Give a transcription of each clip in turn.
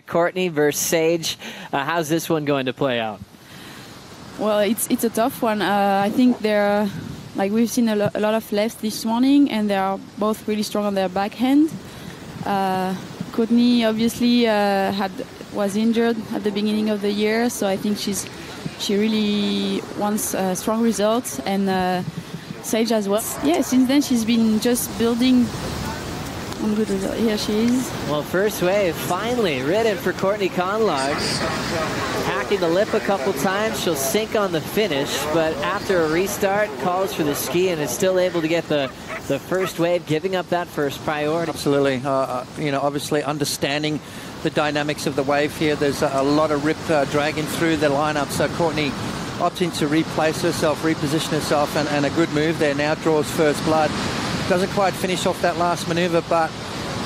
Courtney versus Sage. How's this one going to play out? Well, it's a tough one. I think they're we've seen a lot of lefts this morning, and they are both really strong on their backhand. Courtney obviously was injured at the beginning of the year, so I think she really wants strong results, and Sage as well. Yeah, since then she's been just building. Good result. Here she is. Well, first wave finally ridden for Courtney Conlogue. Hacking the lip a couple times. She'll sink on the finish, but after a restart, calls for the ski and is still able to get the first wave, giving up that first priority. Absolutely. Obviously understanding the dynamics of the wave here. There's a lot of rip dragging through the lineup, so Courtney opting to replace herself, reposition herself, and a good move there. Now draws first blood. Doesn't quite finish off that last maneuver, but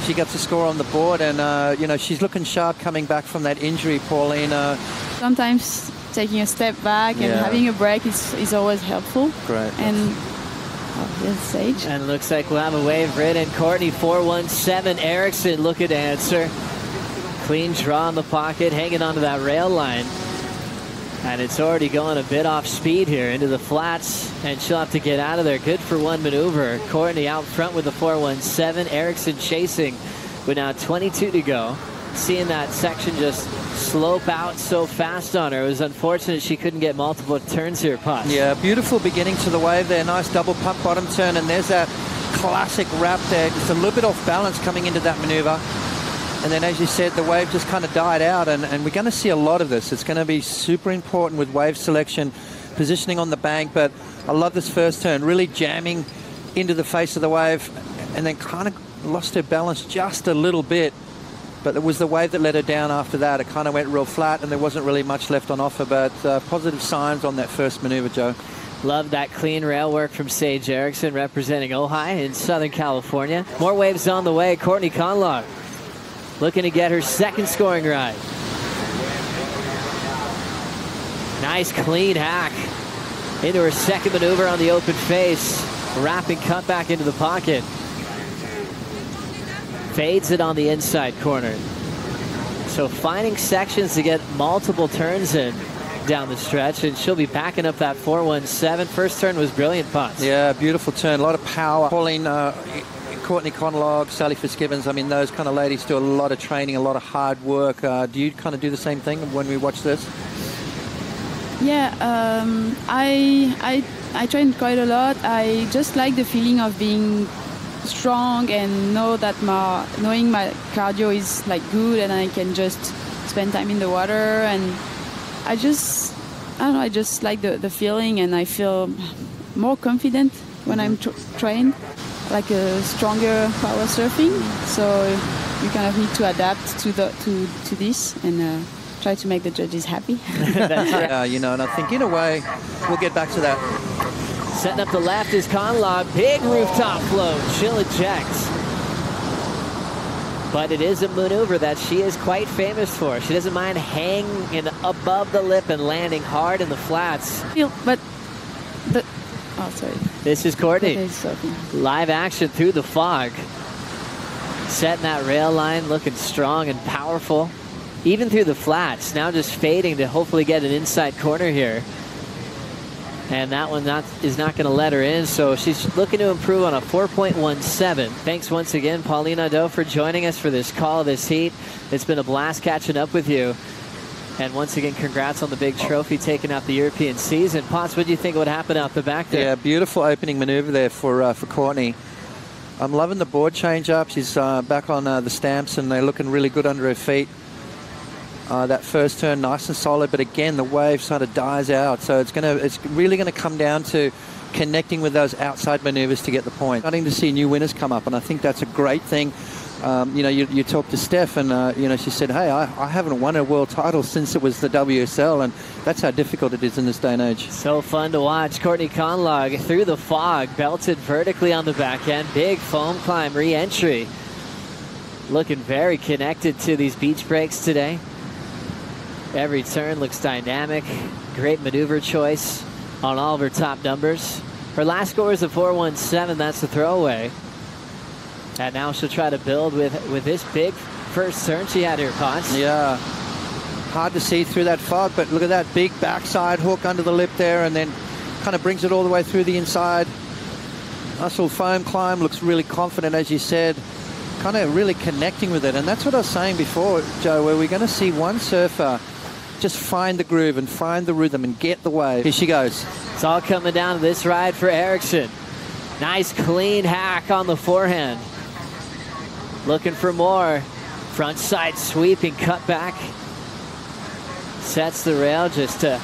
she gets a score on the board, and she's looking sharp coming back from that injury, Pauline. Sometimes taking a step back and having a break is always helpful. Great. And there's Sage. And it looks like we'll have a wave ridden. Courtney 4-1-7. Erickson looking to answer. Clean draw in the pocket, hanging onto that rail line. And it's already going a bit off speed here into the flats, and she'll have to get out of there. Good for one maneuver. Courtney out front with the 4-1-7. Erickson chasing with now 22 to go. Seeing that section just slope out so fast on her. It was unfortunate she couldn't get multiple turns here, Potts. Yeah, beautiful beginning to the wave there. Nice double pump bottom turn, and there's that classic wrap there. Just a little bit off balance coming into that maneuver. And then, as you said, the wave just kind of died out, and we're going to see a lot of this. It's going to be super important with wave selection, positioning on the bank, but I love this first turn, really jamming into the face of the wave, and then kind of lost her balance just a little bit. But it was the wave that let her down after that. It kind of went real flat, and there wasn't really much left on offer, but positive signs on that first maneuver, Joe. Love that clean rail work from Sage Erickson, representing Ojai in Southern California. More waves on the way. Courtney Conlogue looking to get her second scoring ride. Nice clean hack into her second maneuver on the open face. Wrapping cut back into the pocket. Fades it on the inside corner. So finding sections to get multiple turns in down the stretch, and she'll be backing up that 4-1-7. First turn was brilliant, Potts. Yeah, beautiful turn. A lot of power. Pauline, Courtney Conlogue, Sally Fitzgibbons, I mean, those kind of ladies do a lot of training, a lot of hard work. Do you kind of do the same thing when we watch this? Yeah, I train quite a lot. I just like the feeling of being strong and knowing my cardio is good, and I can just spend time in the water, and I just like the feeling, and I feel more confident when I'm trained. Like a stronger power surfing, so you kind of need to adapt to this and try to make the judges happy. That's right. And I think in a way we'll get back to that. Setting up the left is Conlogue. Big rooftop float. She'll eject. But it is a maneuver that she is quite famous for. She doesn't mind hanging above the lip and landing hard in the flats. Oh, sorry. This is Courtney. Live action through the fog. Setting that rail line, looking strong and powerful. Even through the flats. Now just fading to hopefully get an inside corner here. And that one is not going to let her in, so she's looking to improve on a 4.17. Thanks once again, Pauline Nadeau, for joining us for this call of this heat. It's been a blast catching up with you. And once again, congrats on the big trophy taking out the European season. Potts, what do you think would happen out the back there? Yeah, beautiful opening maneuver there for Courtney. I'm loving the board change up. She's back on the stamps, and they're looking really good under her feet. That first turn, nice and solid, but again, the wave sort of dies out. So it's really going to come down to connecting with those outside maneuvers to get the point. Starting to see new winners come up, and I think that's a great thing. You talked to Steph, and she said, hey, I haven't won a world title since it was the WSL, and that's how difficult it is in this day and age. So fun to watch. Courtney Conlogue through the fog, belted vertically on the back end. Big foam climb re-entry. Looking very connected to these beach breaks today. Every turn looks dynamic. Great maneuver choice on all of her top numbers. Her last score is a 4.17. That's the throwaway. And now she'll try to build with this big first turn she had here, Potts. Yeah. Hard to see through that fog, but look at that big backside hook under the lip there, and then kind of brings it all the way through the inside. Muscle foam climb, looks really confident, as you said. Kind of really connecting with it. And that's what I was saying before, Joe, where we're going to see one surfer just find the groove and find the rhythm and get the wave. Here she goes. It's all coming down to this ride for Erickson. Nice clean hack on the forehand. Looking for more. Front side sweeping cutback. Sets the rail just to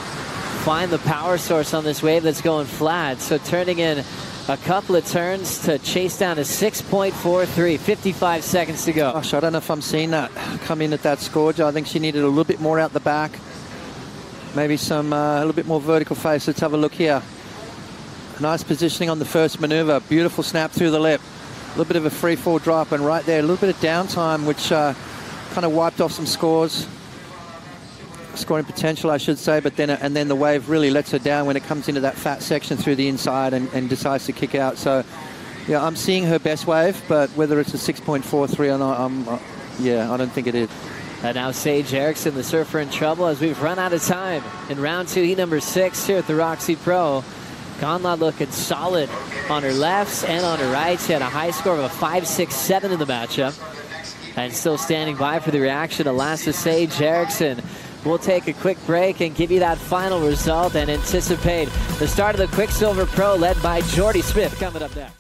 find the power source on this wave that's going flat. So turning in a couple of turns to chase down a 6.43, 55 seconds to go. Gosh, I don't know if I'm seeing that come in at that score, Joe. I think she needed a little bit more out the back. Maybe some a little bit more vertical face. Let's have a look here. Nice positioning on the first maneuver. Beautiful snap through the lip. A little bit of a free fall drop, and right there, a little bit of downtime, which kind of wiped off some scores. Scoring potential, I should say, but then the wave really lets her down when it comes into that fat section through the inside and decides to kick out. So, yeah, I'm seeing her best wave, but whether it's a 6.43 or not, I don't think it is. And now Sage Erickson, the surfer, in trouble as we've run out of time. In round 2, heat number 6 here at the Roxy Pro. Conlogue looking solid on her lefts and on her rights. She had a high score of a 5.67 in the matchup. And still standing by for the reaction of last to Sage Erickson. We'll take a quick break and give you that final result and anticipate the start of the Quicksilver Pro led by Jordy Smith coming up next.